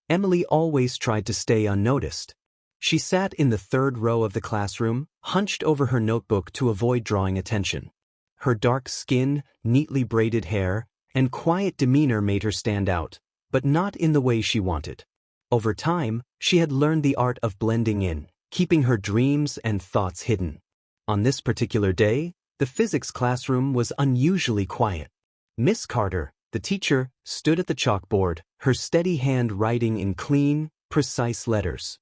Emily always tried to stay unnoticed. She sat in the third row of the classroom, hunched over her notebook to avoid drawing attention. Her dark skin, neatly braided hair, and quiet demeanor made her stand out, but not in the way she wanted. Over time, she had learned the art of blending in, keeping her dreams and thoughts hidden. On this particular day, the physics classroom was unusually quiet. Miss Carter, the teacher, stood at the chalkboard, her steady hand writing in clean, precise letters.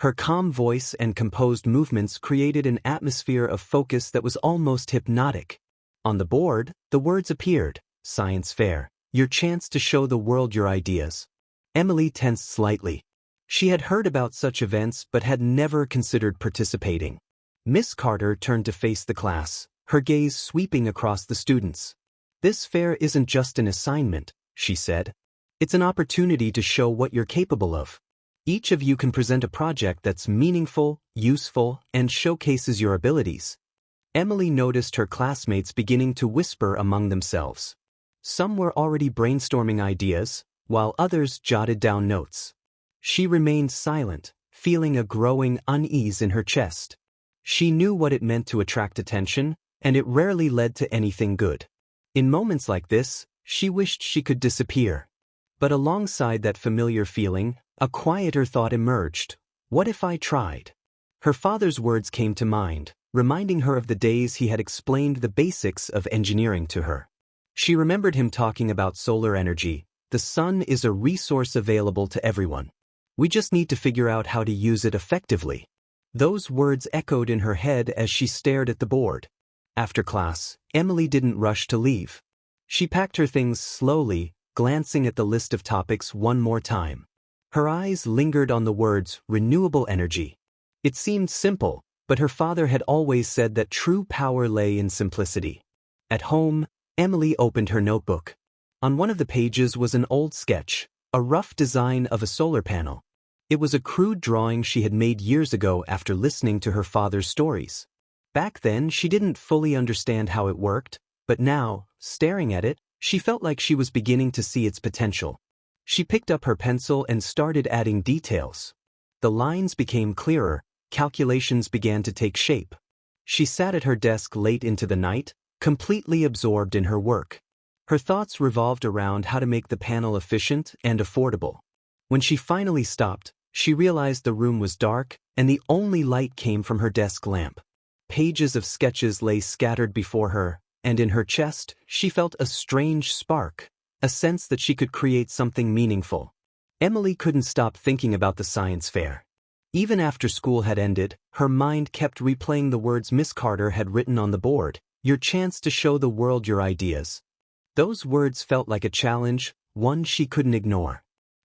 Her calm voice and composed movements created an atmosphere of focus that was almost hypnotic. On the board, the words appeared: Science Fair, your chance to show the world your ideas. Emily tensed slightly. She had heard about such events but had never considered participating. Miss Carter turned to face the class, her gaze sweeping across the students. "This fair isn't just an assignment," she said. "It's an opportunity to show what you're capable of. Each of you can present a project that's meaningful, useful, and showcases your abilities." Emily noticed her classmates beginning to whisper among themselves. Some were already brainstorming ideas, while others jotted down notes. She remained silent, feeling a growing unease in her chest. She knew what it meant to attract attention, and it rarely led to anything good. In moments like this, she wished she could disappear. But alongside that familiar feeling, a quieter thought emerged. What if I tried? Her father's words came to mind, reminding her of the days he had explained the basics of engineering to her. She remembered him talking about solar energy. The sun is a resource available to everyone. We just need to figure out how to use it effectively. Those words echoed in her head as she stared at the board. After class, Emily didn't rush to leave. She packed her things slowly, glancing at the list of topics one more time. Her eyes lingered on the words renewable energy. It seemed simple, but her father had always said that true power lay in simplicity. At home, Emily opened her notebook. On one of the pages was an old sketch, a rough design of a solar panel. It was a crude drawing she had made years ago after listening to her father's stories. Back then, she didn't fully understand how it worked, but now, staring at it, she felt like she was beginning to see its potential. She picked up her pencil and started adding details. The lines became clearer, calculations began to take shape. She sat at her desk late into the night, completely absorbed in her work. Her thoughts revolved around how to make the panel efficient and affordable. When she finally stopped, she realized the room was dark, and the only light came from her desk lamp. Pages of sketches lay scattered before her, and in her chest, she felt a strange spark, a sense that she could create something meaningful. Emily couldn't stop thinking about the science fair. Even after school had ended, her mind kept replaying the words Miss Carter had written on the board, your chance to show the world your ideas. Those words felt like a challenge, one she couldn't ignore.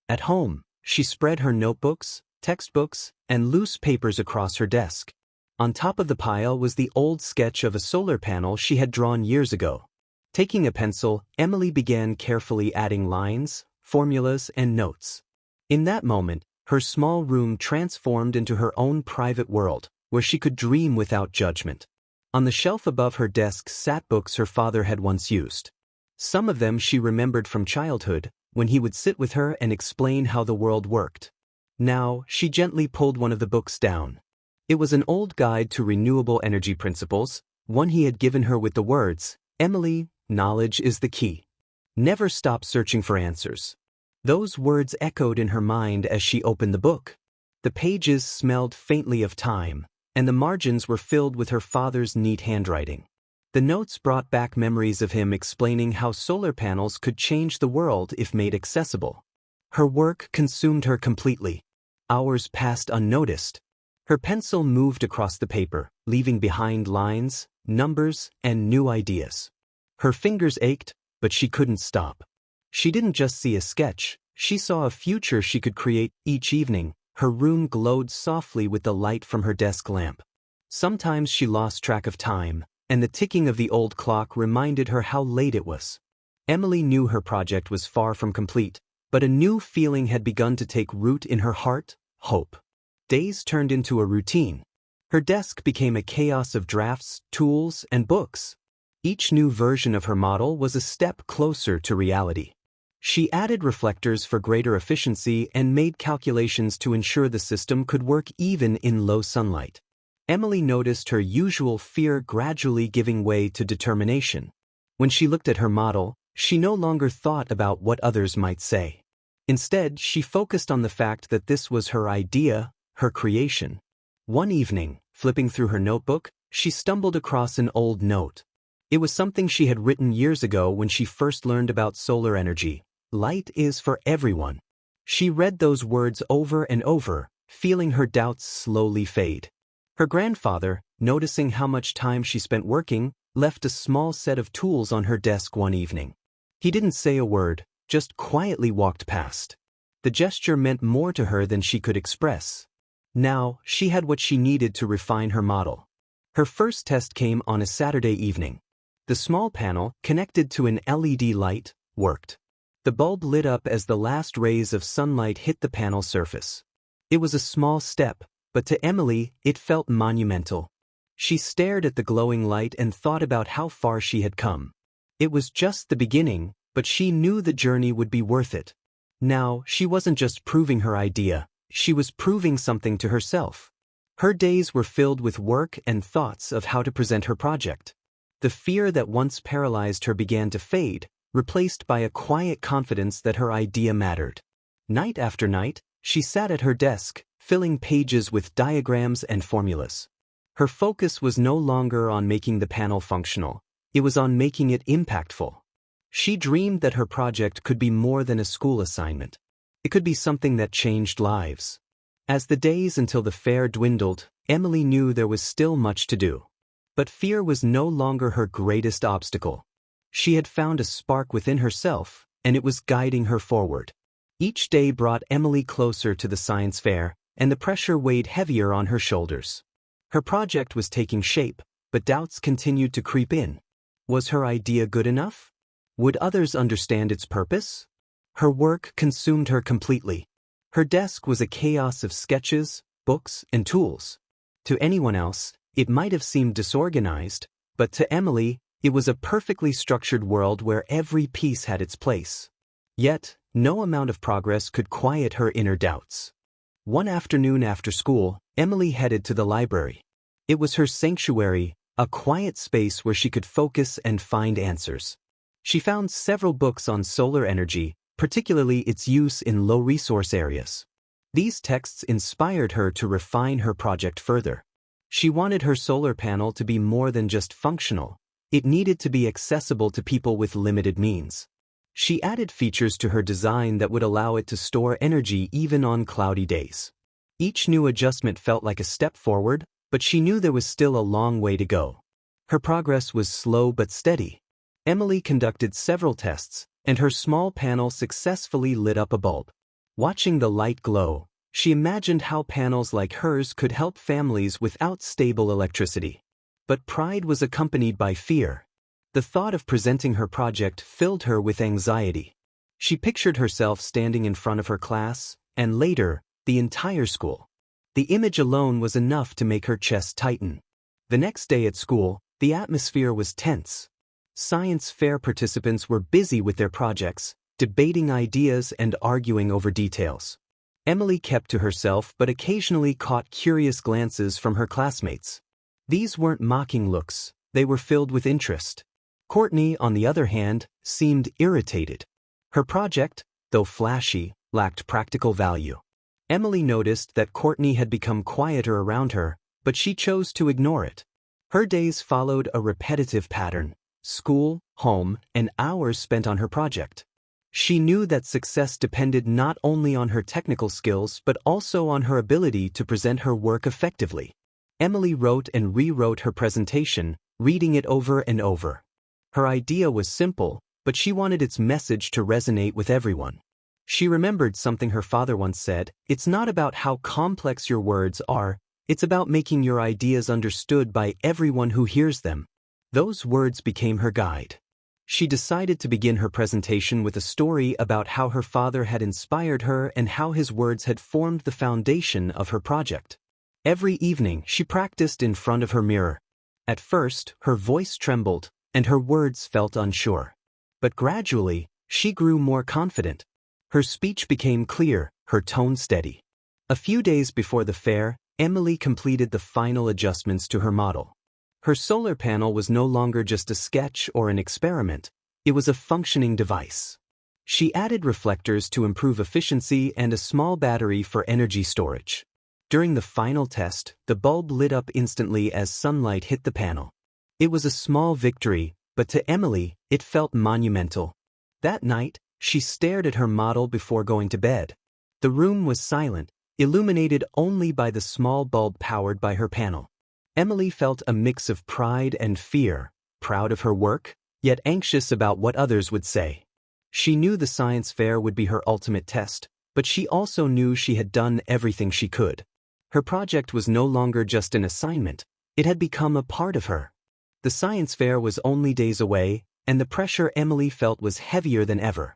At home, she spread her notebooks, textbooks, and loose papers across her desk. On top of the pile was the old sketch of a solar panel she had drawn years ago. Taking a pencil, Emily began carefully adding lines, formulas, and notes. In that moment, her small room transformed into her own private world, where she could dream without judgment. On the shelf above her desk sat books her father had once used. Some of them she remembered from childhood, when he would sit with her and explain how the world worked. Now, she gently pulled one of the books down. It was an old guide to renewable energy principles, one he had given her with the words, Emily, knowledge is the key. Never stop searching for answers. Those words echoed in her mind as she opened the book. The pages smelled faintly of time, and the margins were filled with her father's neat handwriting. The notes brought back memories of him explaining how solar panels could change the world if made accessible. Her work consumed her completely. Hours passed unnoticed. Her pencil moved across the paper, leaving behind lines, numbers, and new ideas. Her fingers ached, but she couldn't stop. She didn't just see a sketch, she saw a future she could create. Each evening, her room glowed softly with the light from her desk lamp. Sometimes she lost track of time, and the ticking of the old clock reminded her how late it was. Emily knew her project was far from complete, but a new feeling had begun to take root in her heart: hope. Days turned into a routine. Her desk became a chaos of drafts, tools, and books. Each new version of her model was a step closer to reality. She added reflectors for greater efficiency and made calculations to ensure the system could work even in low sunlight. Emily noticed her usual fear gradually giving way to determination. When she looked at her model, she no longer thought about what others might say. Instead, she focused on the fact that this was her idea, her creation. One evening, flipping through her notebook, she stumbled across an old note. It was something she had written years ago when she first learned about solar energy. Light is for everyone. She read those words over and over, feeling her doubts slowly fade. Her grandfather, noticing how much time she spent working, left a small set of tools on her desk one evening. He didn't say a word, just quietly walked past. The gesture meant more to her than she could express. Now, she had what she needed to refine her model. Her first test came on a Saturday evening. The small panel, connected to an LED light, worked. The bulb lit up as the last rays of sunlight hit the panel surface. It was a small step, but to Emily, it felt monumental. She stared at the glowing light and thought about how far she had come. It was just the beginning, but she knew the journey would be worth it. Now, she wasn't just proving her idea, she was proving something to herself. Her days were filled with work and thoughts of how to present her project. The fear that once paralyzed her began to fade, replaced by a quiet confidence that her idea mattered. Night after night, she sat at her desk, filling pages with diagrams and formulas. Her focus was no longer on making the panel functional, it was on making it impactful. She dreamed that her project could be more than a school assignment. It could be something that changed lives. As the days until the fair dwindled, Emily knew there was still much to do. But fear was no longer her greatest obstacle. She had found a spark within herself, and it was guiding her forward. Each day brought Emily closer to the science fair, and the pressure weighed heavier on her shoulders. Her project was taking shape, but doubts continued to creep in. Was her idea good enough? Would others understand its purpose? Her work consumed her completely. Her desk was a chaos of sketches, books, and tools. To anyone else, it might have seemed disorganized, but to Emily, it was a perfectly structured world where every piece had its place. Yet, no amount of progress could quiet her inner doubts. One afternoon after school, Emily headed to the library. It was her sanctuary, a quiet space where she could focus and find answers. She found several books on solar energy, particularly its use in low-resource areas. These texts inspired her to refine her project further. She wanted her solar panel to be more than just functional. It needed to be accessible to people with limited means. She added features to her design that would allow it to store energy even on cloudy days. Each new adjustment felt like a step forward, but she knew there was still a long way to go. Her progress was slow but steady. Emily conducted several tests, and her small panel successfully lit up a bulb. Watching the light glow, she imagined how panels like hers could help families without stable electricity. But pride was accompanied by fear. The thought of presenting her project filled her with anxiety. She pictured herself standing in front of her class, and later, the entire school. The image alone was enough to make her chest tighten. The next day at school, the atmosphere was tense. Science fair participants were busy with their projects, debating ideas and arguing over details. Emily kept to herself but occasionally caught curious glances from her classmates. These weren't mocking looks, they were filled with interest. Courtney, on the other hand, seemed irritated. Her project, though flashy, lacked practical value. Emily noticed that Courtney had become quieter around her, but she chose to ignore it. Her days followed a repetitive pattern: school, home, and hours spent on her project. She knew that success depended not only on her technical skills but also on her ability to present her work effectively. Emily wrote and rewrote her presentation, reading it over and over. Her idea was simple, but she wanted its message to resonate with everyone. She remembered something her father once said: "It's not about how complex your words are, it's about making your ideas understood by everyone who hears them." Those words became her guide. She decided to begin her presentation with a story about how her father had inspired her and how his words had formed the foundation of her project. Every evening, she practiced in front of her mirror. At first, her voice trembled, and her words felt unsure. But gradually, She grew more confident. Her speech became clear, her tone steady. A few days before the fair, Emily completed the final adjustments to her model. Her solar panel was no longer just a sketch or an experiment, it was a functioning device. She added reflectors to improve efficiency and a small battery for energy storage. During the final test, the bulb lit up instantly as sunlight hit the panel. It was a small victory, but to Emily, it felt monumental. That night, she stared at her model before going to bed. The room was silent, illuminated only by the small bulb powered by her panel. Emily felt a mix of pride and fear, proud of her work, yet anxious about what others would say. She knew the science fair would be her ultimate test, but she also knew she had done everything she could. Her project was no longer just an assignment, it had become a part of her. The science fair was only days away, and the pressure Emily felt was heavier than ever.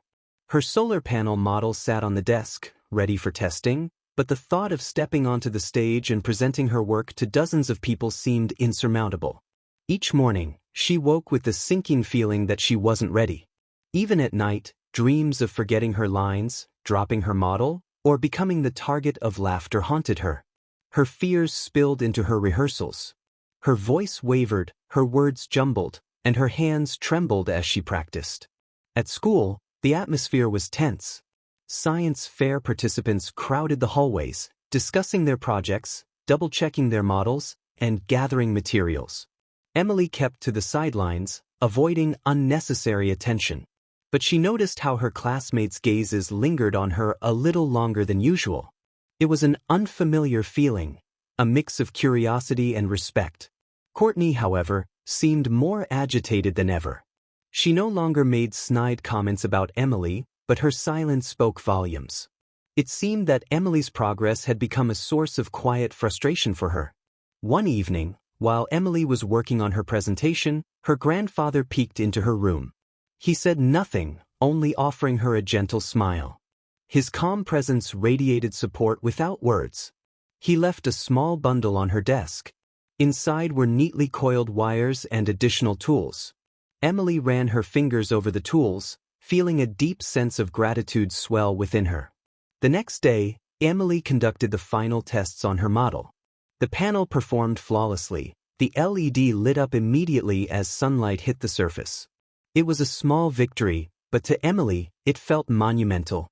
Her solar panel model sat on the desk, ready for testing, but the thought of stepping onto the stage and presenting her work to dozens of people seemed insurmountable. Each morning, she woke with the sinking feeling that she wasn't ready. Even at night, dreams of forgetting her lines, dropping her model, or becoming the target of laughter haunted her. Her fears spilled into her rehearsals. Her voice wavered, her words jumbled, and her hands trembled as she practiced. At school, the atmosphere was tense. Science fair participants crowded the hallways, discussing their projects, double-checking their models, and gathering materials. Emily kept to the sidelines, avoiding unnecessary attention. But she noticed how her classmates' gazes lingered on her a little longer than usual. It was an unfamiliar feeling, a mix of curiosity and respect. Courtney, however, seemed more agitated than ever. She no longer made snide comments about Emily, but her silence spoke volumes. It seemed that Emily's progress had become a source of quiet frustration for her. One evening, while Emily was working on her presentation, her grandfather peeked into her room. He said nothing, only offering her a gentle smile. His calm presence radiated support without words. He left a small bundle on her desk. Inside were neatly coiled wires and additional tools. Emily ran her fingers over the tools, feeling a deep sense of gratitude swell within her. The next day, Emily conducted the final tests on her model. The panel performed flawlessly. The LED lit up immediately as sunlight hit the surface. It was a small victory, but to Emily, it felt monumental.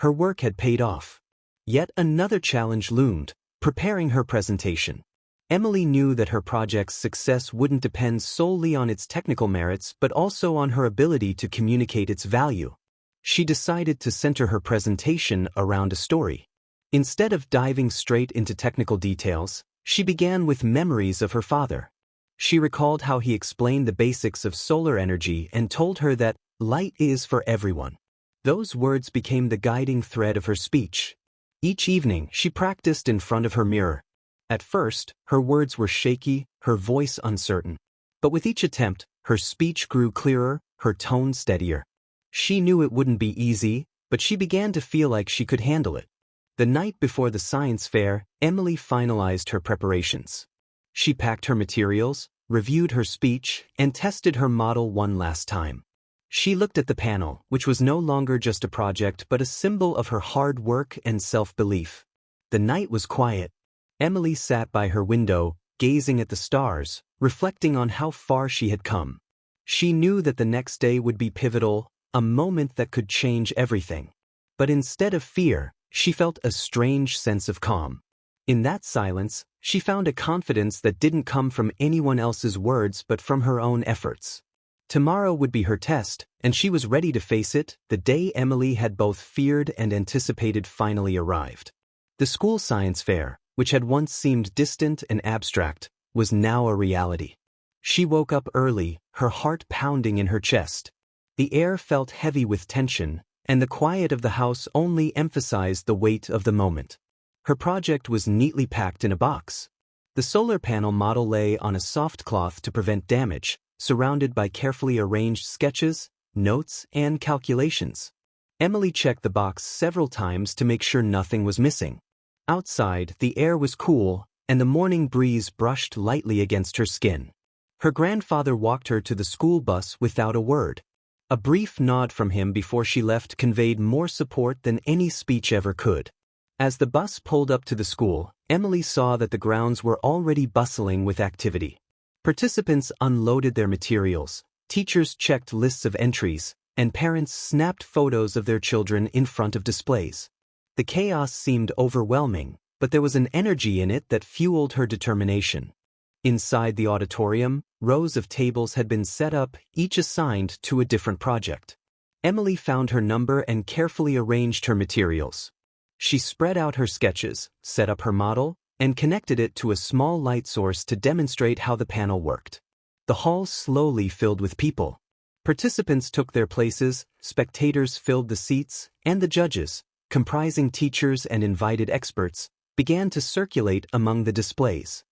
Her work had paid off. Yet another challenge loomed, preparing her presentation. Emily knew that her project's success wouldn't depend solely on its technical merits but also on her ability to communicate its value. She decided to center her presentation around a story. Instead of diving straight into technical details, she began with memories of her father. She recalled how he explained the basics of solar energy and told her that light is for everyone. Those words became the guiding thread of her speech. Each evening, she practiced in front of her mirror. At first, her words were shaky, her voice uncertain. But with each attempt, her speech grew clearer, her tone steadier. She knew it wouldn't be easy, but she began to feel like she could handle it. The night before the science fair, Emily finalized her preparations. She packed her materials, reviewed her speech, and tested her model one last time. She looked at the panel, which was no longer just a project but a symbol of her hard work and self-belief. The night was quiet. Emily sat by her window, gazing at the stars, reflecting on how far she had come. She knew that the next day would be pivotal, a moment that could change everything. But instead of fear, she felt a strange sense of calm. In that silence, she found a confidence that didn't come from anyone else's words but from her own efforts. Tomorrow would be her test, and she was ready to face it. The day Emily had both feared and anticipated finally arrived. The school science fair, which had once seemed distant and abstract, was now a reality. She woke up early, her heart pounding in her chest. The air felt heavy with tension, and the quiet of the house only emphasized the weight of the moment. Her project was neatly packed in a box. The solar panel model lay on a soft cloth to prevent damage, surrounded by carefully arranged sketches, notes, and calculations. Emily checked the box several times to make sure nothing was missing. Outside, the air was cool, and the morning breeze brushed lightly against her skin. Her grandfather walked her to the school bus without a word. A brief nod from him before she left conveyed more support than any speech ever could. As the bus pulled up to the school, Emily saw that the grounds were already bustling with activity. Participants unloaded their materials, teachers checked lists of entries, and parents snapped photos of their children in front of displays. The chaos seemed overwhelming, but there was an energy in it that fueled her determination. Inside the auditorium, rows of tables had been set up, each assigned to a different project. Emily found her number and carefully arranged her materials. She spread out her sketches, set up her model, and connected it to a small light source to demonstrate how the panel worked. The hall slowly filled with people. Participants took their places, spectators filled the seats, and the judges, comprising teachers and invited experts, began to circulate among the displays.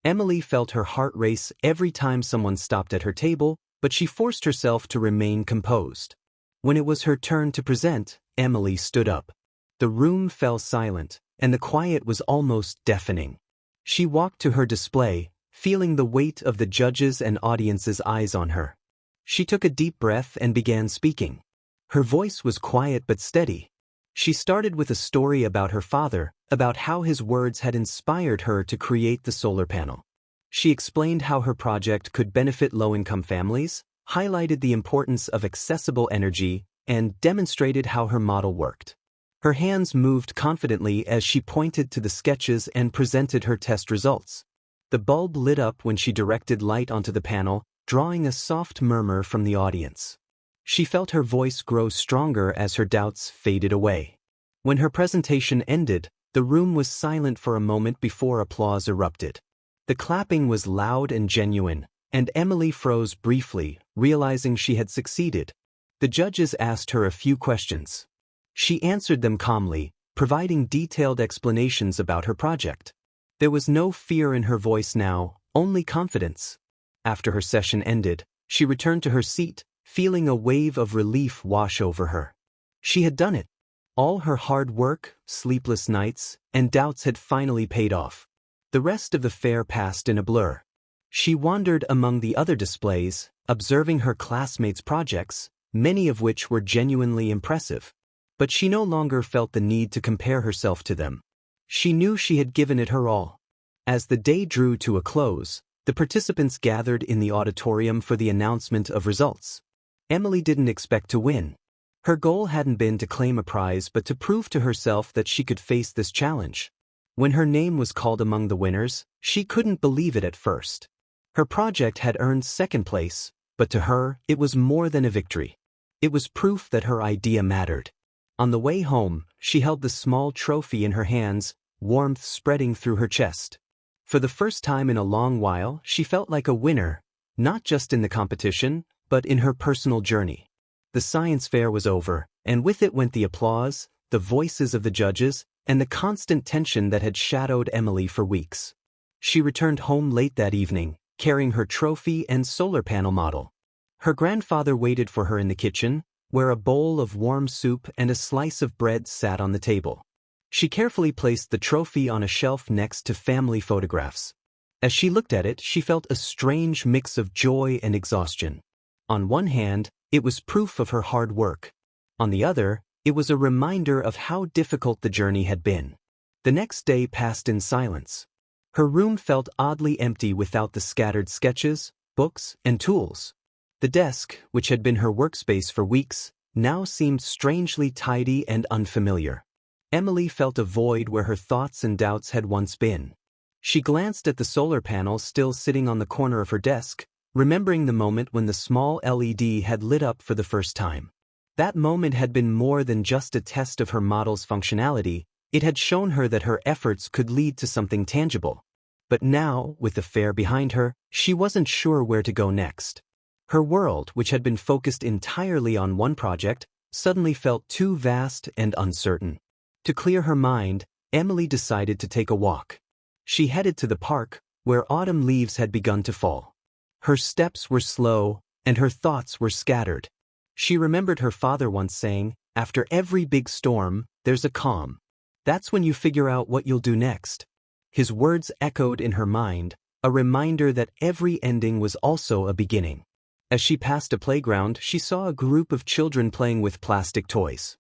Emily felt her heart race every time someone stopped at her table, but she forced herself to remain composed. When it was her turn to present, Emily stood up. The room fell silent, and the quiet was almost deafening. She walked to her display, feeling the weight of the judges' and audience's eyes on her. She took a deep breath and began speaking. Her voice was quiet but steady. She started with a story about her father, about how his words had inspired her to create the solar panel. She explained how her project could benefit low-income families, highlighted the importance of accessible energy, and demonstrated how her model worked. Her hands moved confidently as she pointed to the sketches and presented her test results. The bulb lit up when she directed light onto the panel, drawing a soft murmur from the audience. She felt her voice grow stronger as her doubts faded away. When her presentation ended, the room was silent for a moment before applause erupted. The clapping was loud and genuine, and Emily froze briefly, realizing she had succeeded. The judges asked her a few questions. She answered them calmly, providing detailed explanations about her project. There was no fear in her voice now, only confidence. After her session ended, she returned to her seat, feeling a wave of relief wash over her. She had done it. All her hard work, sleepless nights, and doubts had finally paid off. The rest of the fair passed in a blur. She wandered among the other displays, observing her classmates' projects, many of which were genuinely impressive. But she no longer felt the need to compare herself to them. She knew she had given it her all. As the day drew to a close, the participants gathered in the auditorium for the announcement of results. Emily didn't expect to win. Her goal hadn't been to claim a prize but to prove to herself that she could face this challenge. When her name was called among the winners, she couldn't believe it at first. Her project had earned second place, but to her, it was more than a victory. It was proof that her idea mattered. On the way home, she held the small trophy in her hands, warmth spreading through her chest. For the first time in a long while, she felt like a winner, not just in the competition, but in her personal journey. The science fair was over, and with it went the applause, the voices of the judges, and the constant tension that had shadowed Emily for weeks. She returned home late that evening, carrying her trophy and solar panel model. Her grandfather waited for her in the kitchen, where a bowl of warm soup and a slice of bread sat on the table. She carefully placed the trophy on a shelf next to family photographs. As she looked at it, she felt a strange mix of joy and exhaustion. On one hand, it was proof of her hard work. On the other, it was a reminder of how difficult the journey had been. The next day passed in silence. Her room felt oddly empty without the scattered sketches, books, and tools. The desk, which had been her workspace for weeks, now seemed strangely tidy and unfamiliar. Emily felt a void where her thoughts and doubts had once been. She glanced at the solar panel still sitting on the corner of her desk, remembering the moment when the small LED had lit up for the first time. That moment had been more than just a test of her model's functionality, it had shown her that her efforts could lead to something tangible. But now, with the fair behind her, she wasn't sure where to go next. Her world, which had been focused entirely on one project, suddenly felt too vast and uncertain. To clear her mind, Emily decided to take a walk. She headed to the park, where autumn leaves had begun to fall. Her steps were slow, and her thoughts were scattered. She remembered her father once saying, "After every big storm, there's a calm. That's when you figure out what you'll do next." His words echoed in her mind, a reminder that every ending was also a beginning. As she passed a playground, she saw a group of children playing with plastic toys.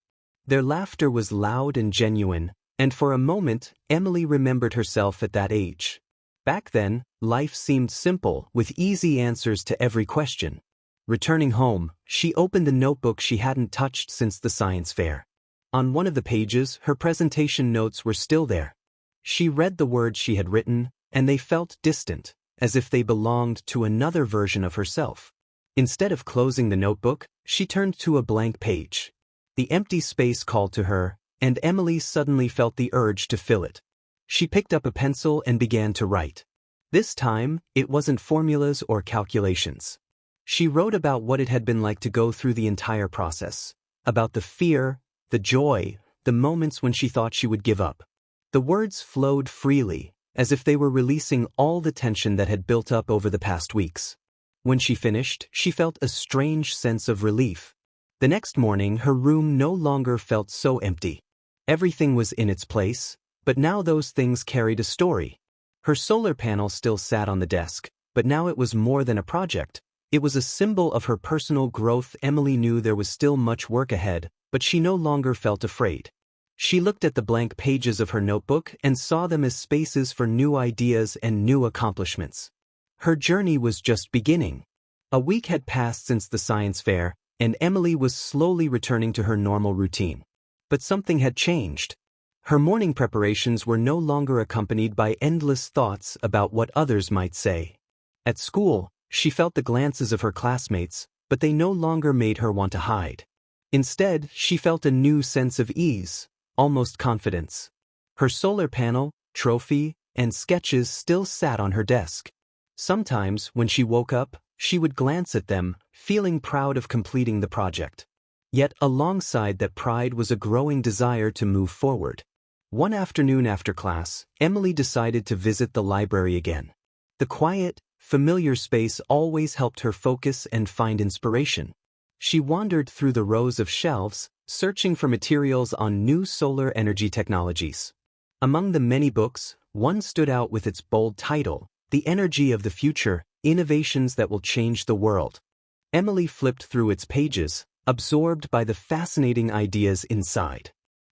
Their laughter was loud and genuine, and for a moment, Emily remembered herself at that age. Back then, life seemed simple, with easy answers to every question. Returning home, she opened the notebook she hadn't touched since the science fair. On one of the pages, her presentation notes were still there. She read the words she had written, and they felt distant, as if they belonged to another version of herself. Instead of closing the notebook, she turned to a blank page. The empty space called to her, and Emily suddenly felt the urge to fill it. She picked up a pencil and began to write. This time, it wasn't formulas or calculations. She wrote about what it had been like to go through the entire process, about the fear, the joy, the moments when she thought she would give up. The words flowed freely, as if they were releasing all the tension that had built up over the past weeks. When she finished, she felt a strange sense of relief. The next morning, her room no longer felt so empty. Everything was in its place, but now those things carried a story. Her solar panel still sat on the desk, but now it was more than a project. It was a symbol of her personal growth. Emily knew there was still much work ahead, but she no longer felt afraid. She looked at the blank pages of her notebook and saw them as spaces for new ideas and new accomplishments. Her journey was just beginning. A week had passed since the science fair, and Emily was slowly returning to her normal routine. But something had changed. Her morning preparations were no longer accompanied by endless thoughts about what others might say. At school, she felt the glances of her classmates, but they no longer made her want to hide. Instead, she felt a new sense of ease, almost confidence. Her solar panel, trophy, and sketches still sat on her desk. Sometimes, when she woke up, she would glance at them, feeling proud of completing the project. Yet alongside that pride was a growing desire to move forward. One afternoon after class, Emily decided to visit the library again. The quiet, familiar space always helped her focus and find inspiration. She wandered through the rows of shelves, searching for materials on new solar energy technologies. Among the many books, one stood out with its bold title, The Energy of the Future, Innovations That Will Change the World. Emily flipped through its pages, absorbed by the fascinating ideas inside.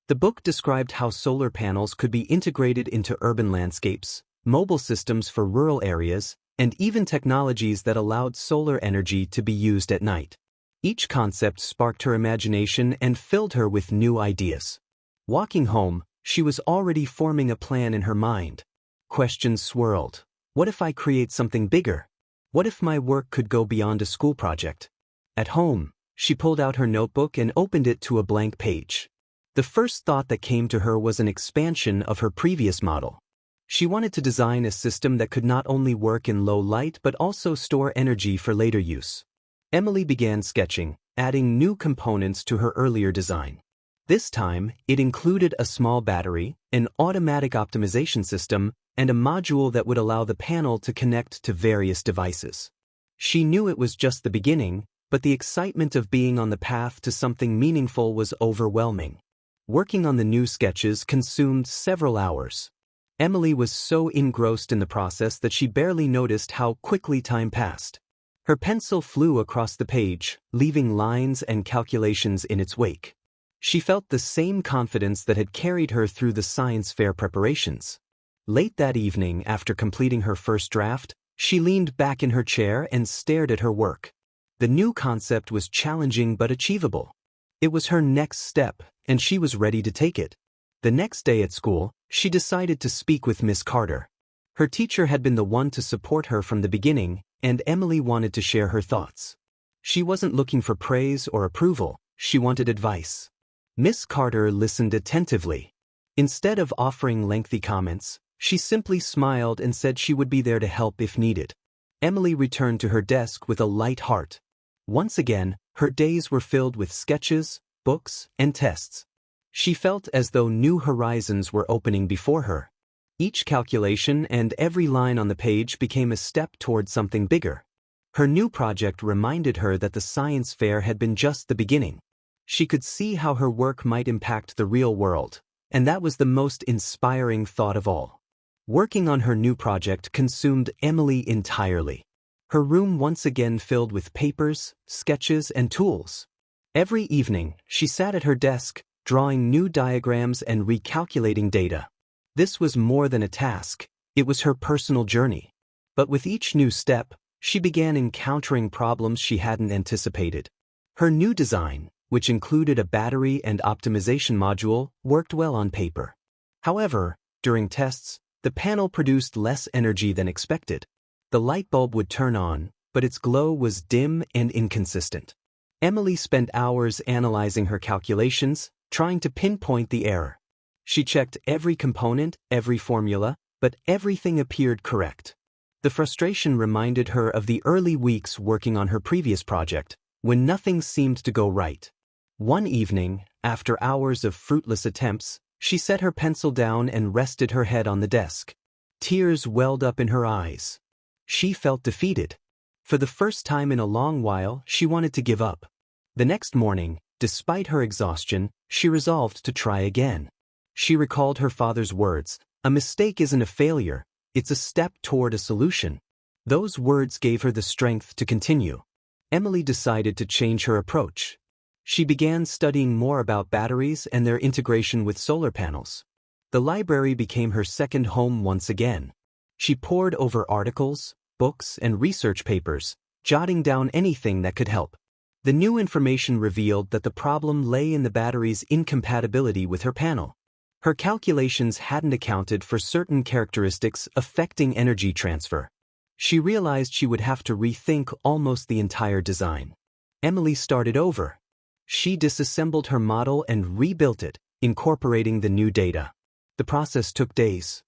The book described how solar panels could be integrated into urban landscapes, mobile systems for rural areas, and even technologies that allowed solar energy to be used at night. Each concept sparked her imagination and filled her with new ideas. Walking home, she was already forming a plan in her mind. Questions swirled. What if I create something bigger? What if my work could go beyond a school project? At home, she pulled out her notebook and opened it to a blank page. The first thought that came to her was an expansion of her previous model. She wanted to design a system that could not only work in low light but also store energy for later use. Emily began sketching, adding new components to her earlier design. This time, it included a small battery, an automatic optimization system, and a module that would allow the panel to connect to various devices. She knew it was just the beginning, but the excitement of being on the path to something meaningful was overwhelming. Working on the new sketches consumed several hours. Emily was so engrossed in the process that she barely noticed how quickly time passed. Her pencil flew across the page, leaving lines and calculations in its wake. She felt the same confidence that had carried her through the science fair preparations. Late that evening, after completing her first draft, she leaned back in her chair and stared at her work. The new concept was challenging but achievable. It was her next step, and she was ready to take it. The next day at school, she decided to speak with Miss Carter. Her teacher had been the one to support her from the beginning, and Emily wanted to share her thoughts. She wasn't looking for praise or approval, she wanted advice. Miss Carter listened attentively. Instead of offering lengthy comments, she simply smiled and said she would be there to help if needed. Emily returned to her desk with a light heart. Once again, her days were filled with sketches, books, and tests. She felt as though new horizons were opening before her. Each calculation and every line on the page became a step toward something bigger. Her new project reminded her that the science fair had been just the beginning. She could see how her work might impact the real world, and that was the most inspiring thought of all. Working on her new project consumed Emily entirely. Her room once again filled with papers, sketches, and tools. Every evening, she sat at her desk, drawing new diagrams and recalculating data. This was more than a task, it was her personal journey. But with each new step, she began encountering problems she hadn't anticipated. Her new design, which included a battery and optimization module, worked well on paper. However, during tests, the panel produced less energy than expected. The light bulb would turn on, but its glow was dim and inconsistent. Emily spent hours analyzing her calculations, trying to pinpoint the error. She checked every component, every formula, but everything appeared correct. The frustration reminded her of the early weeks working on her previous project, when nothing seemed to go right. One evening, after hours of fruitless attempts, she set her pencil down and rested her head on the desk. Tears welled up in her eyes. She felt defeated. For the first time in a long while, she wanted to give up. The next morning, despite her exhaustion, she resolved to try again. She recalled her father's words, "A mistake isn't a failure, it's a step toward a solution." Those words gave her the strength to continue. Emily decided to change her approach. She began studying more about batteries and their integration with solar panels. The library became her second home once again. She pored over articles, books, and research papers, jotting down anything that could help. The new information revealed that the problem lay in the battery's incompatibility with her panel. Her calculations hadn't accounted for certain characteristics affecting energy transfer. She realized she would have to rethink almost the entire design. Emily started over. She disassembled her model and rebuilt it, incorporating the new data. The process took days.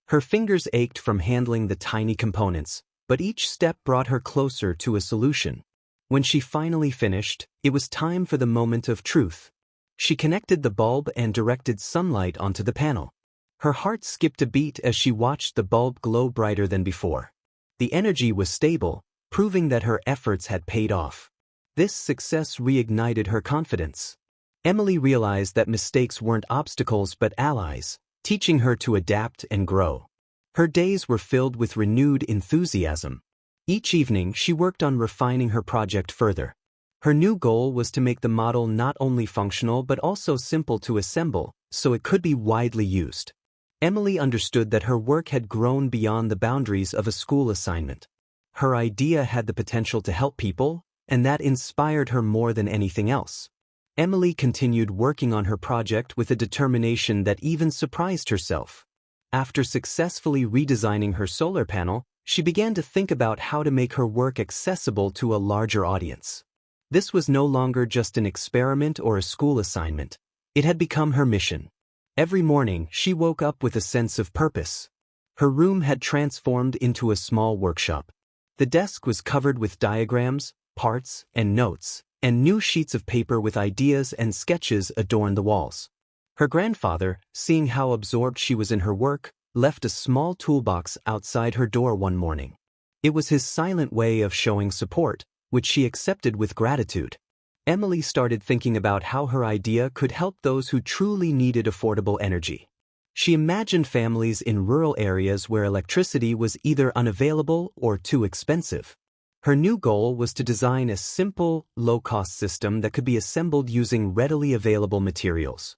Her fingers ached from handling the tiny components, but each step brought her closer to a solution. When she finally finished, it was time for the moment of truth. She connected the bulb and directed sunlight onto the panel. Her heart skipped a beat as she watched the bulb glow brighter than before. The energy was stable, proving that her efforts had paid off. This success reignited her confidence. Emily realized that mistakes weren't obstacles but allies, teaching her to adapt and grow. Her days were filled with renewed enthusiasm. Each evening she worked on refining her project further. Her new goal was to make the model not only functional but also simple to assemble, so it could be widely used. Emily understood that her work had grown beyond the boundaries of a school assignment. Her idea had the potential to help people, and that inspired her more than anything else. Emily continued working on her project with a determination that even surprised herself. After successfully redesigning her solar panel, she began to think about how to make her work accessible to a larger audience. This was no longer just an experiment or a school assignment. It had become her mission. Every morning, she woke up with a sense of purpose. Her room had transformed into a small workshop. The desk was covered with diagrams, parts, and notes, and new sheets of paper with ideas and sketches adorned the walls. Her grandfather, seeing how absorbed she was in her work, left a small toolbox outside her door one morning. It was his silent way of showing support, which she accepted with gratitude. Emily started thinking about how her idea could help those who truly needed affordable energy. She imagined families in rural areas where electricity was either unavailable or too expensive. Her new goal was to design a simple, low-cost system that could be assembled using readily available materials.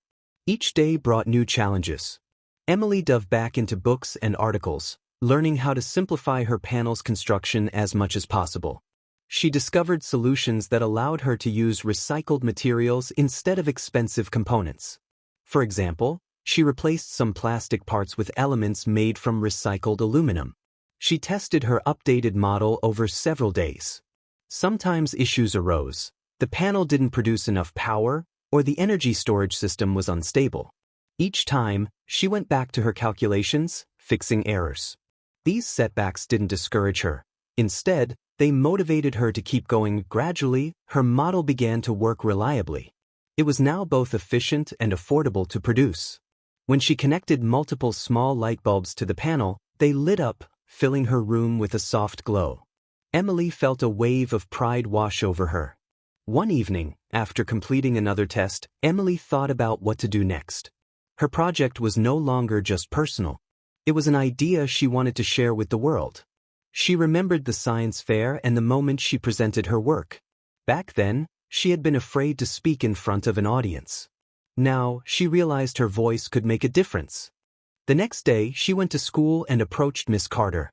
Each day brought new challenges. Emily dove back into books and articles, learning how to simplify her panel's construction as much as possible. She discovered solutions that allowed her to use recycled materials instead of expensive components. For example, she replaced some plastic parts with elements made from recycled aluminum. She tested her updated model over several days. Sometimes issues arose. The panel didn't produce enough power, or the energy storage system was unstable. Each time, she went back to her calculations, fixing errors. These setbacks didn't discourage her. Instead, they motivated her to keep going. Gradually, her model began to work reliably. It was now both efficient and affordable to produce. When she connected multiple small light bulbs to the panel, they lit up, filling her room with a soft glow. Emily felt a wave of pride wash over her. One evening, after completing another test, Emily thought about what to do next. Her project was no longer just personal. It was an idea she wanted to share with the world. She remembered the science fair and the moment she presented her work. Back then, she had been afraid to speak in front of an audience. Now, she realized her voice could make a difference. The next day, she went to school and approached Miss Carter.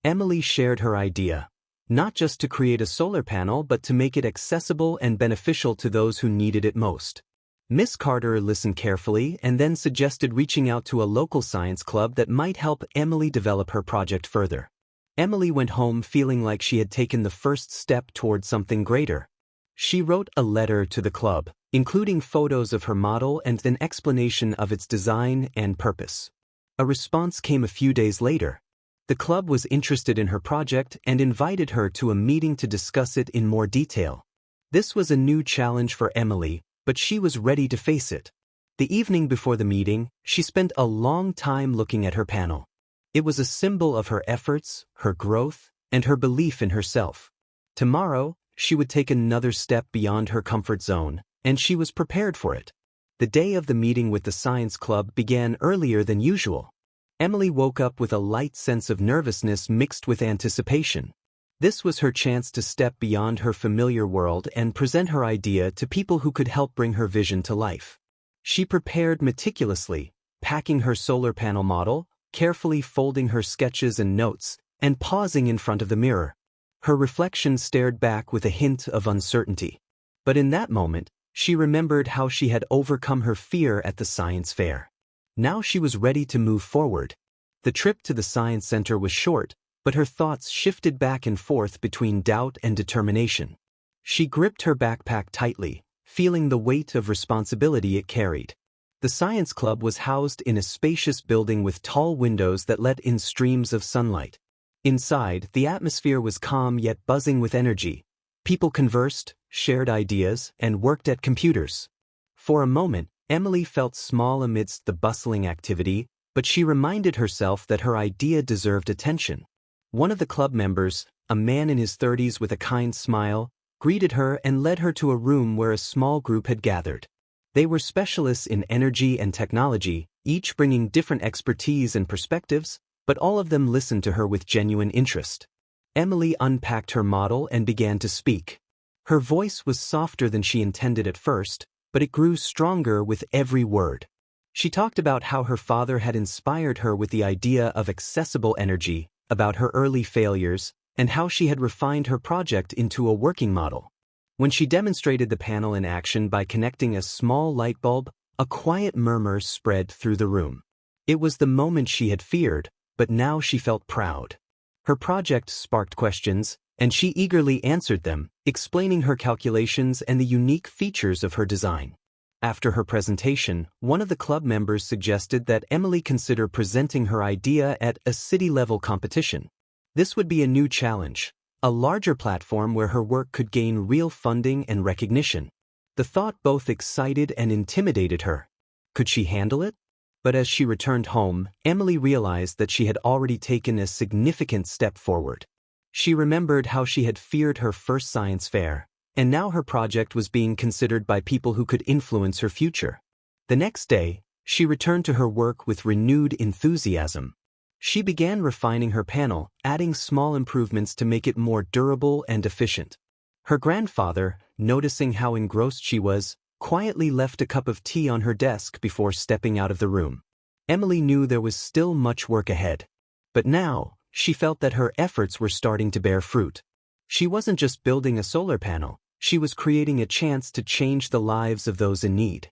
Emily shared her idea, not just to create a solar panel but to make it accessible and beneficial to those who needed it most. Miss Carter listened carefully and then suggested reaching out to a local science club that might help Emily develop her project further. Emily went home feeling like she had taken the first step toward something greater. She wrote a letter to the club, including photos of her model and an explanation of its design and purpose. A response came a few days later. The club was interested in her project and invited her to a meeting to discuss it in more detail. This was a new challenge for Emily, but she was ready to face it. The evening before the meeting, she spent a long time looking at her panel. It was a symbol of her efforts, her growth, and her belief in herself. Tomorrow, she would take another step beyond her comfort zone, and she was prepared for it. The day of the meeting with the science club began earlier than usual. Emily woke up with a light sense of nervousness mixed with anticipation. This was her chance to step beyond her familiar world and present her idea to people who could help bring her vision to life. She prepared meticulously, packing her solar panel model, carefully folding her sketches and notes, and pausing in front of the mirror. Her reflection stared back with a hint of uncertainty. But in that moment, she remembered how she had overcome her fear at the science fair. Now she was ready to move forward. The trip to the science center was short, but her thoughts shifted back and forth between doubt and determination. She gripped her backpack tightly, feeling the weight of responsibility it carried. The science club was housed in a spacious building with tall windows that let in streams of sunlight. Inside, the atmosphere was calm yet buzzing with energy. People conversed, shared ideas, and worked at computers. For a moment, Emily felt small amidst the bustling activity, but she reminded herself that her idea deserved attention. One of the club members, a man in his 30s with a kind smile, greeted her and led her to a room where a small group had gathered. They were specialists in energy and technology, each bringing different expertise and perspectives, but all of them listened to her with genuine interest. Emily unpacked her model and began to speak. Her voice was softer than she intended at first, but it grew stronger with every word. She talked about how her father had inspired her with the idea of accessible energy, about her early failures, and how she had refined her project into a working model. When she demonstrated the panel in action by connecting a small light bulb, a quiet murmur spread through the room. It was the moment she had feared, but now she felt proud. Her project sparked questions, and she eagerly answered them, explaining her calculations and the unique features of her design. After her presentation, one of the club members suggested that Emily consider presenting her idea at a city-level competition. This would be a new challenge, a larger platform where her work could gain real funding and recognition. The thought both excited and intimidated her. Could she handle it? But as she returned home, Emily realized that she had already taken a significant step forward. She remembered how she had feared her first science fair, and now her project was being considered by people who could influence her future. The next day, she returned to her work with renewed enthusiasm. She began refining her panel, adding small improvements to make it more durable and efficient. Her grandfather, noticing how engrossed she was, quietly left a cup of tea on her desk before stepping out of the room. Emily knew there was still much work ahead. But now, she felt that her efforts were starting to bear fruit. She wasn't just building a solar panel, she was creating a chance to change the lives of those in need.